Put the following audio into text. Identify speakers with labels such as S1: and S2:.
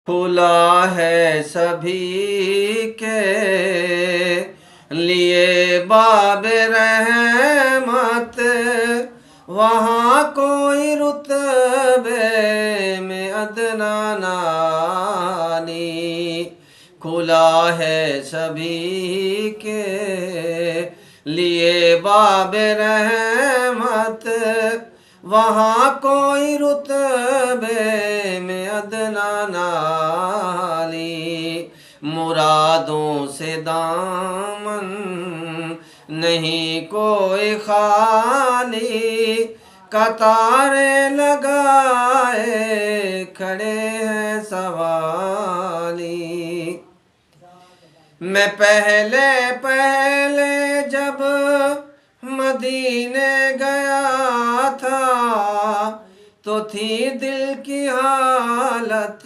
S1: खुला है सभी के लिए बाब रहमत, वहाँ कोई रुतबे में अदना नानी। खुला है सभी के लिए बाब रहमत, वहाँ कोई रुतबे में अदना नाली। मुरादों से दामन नहीं कोई खाली, कतारें लगाए खड़े हैं सवाली। मैं पहले पहले जब मदीने गया था तो थी दिल की हालत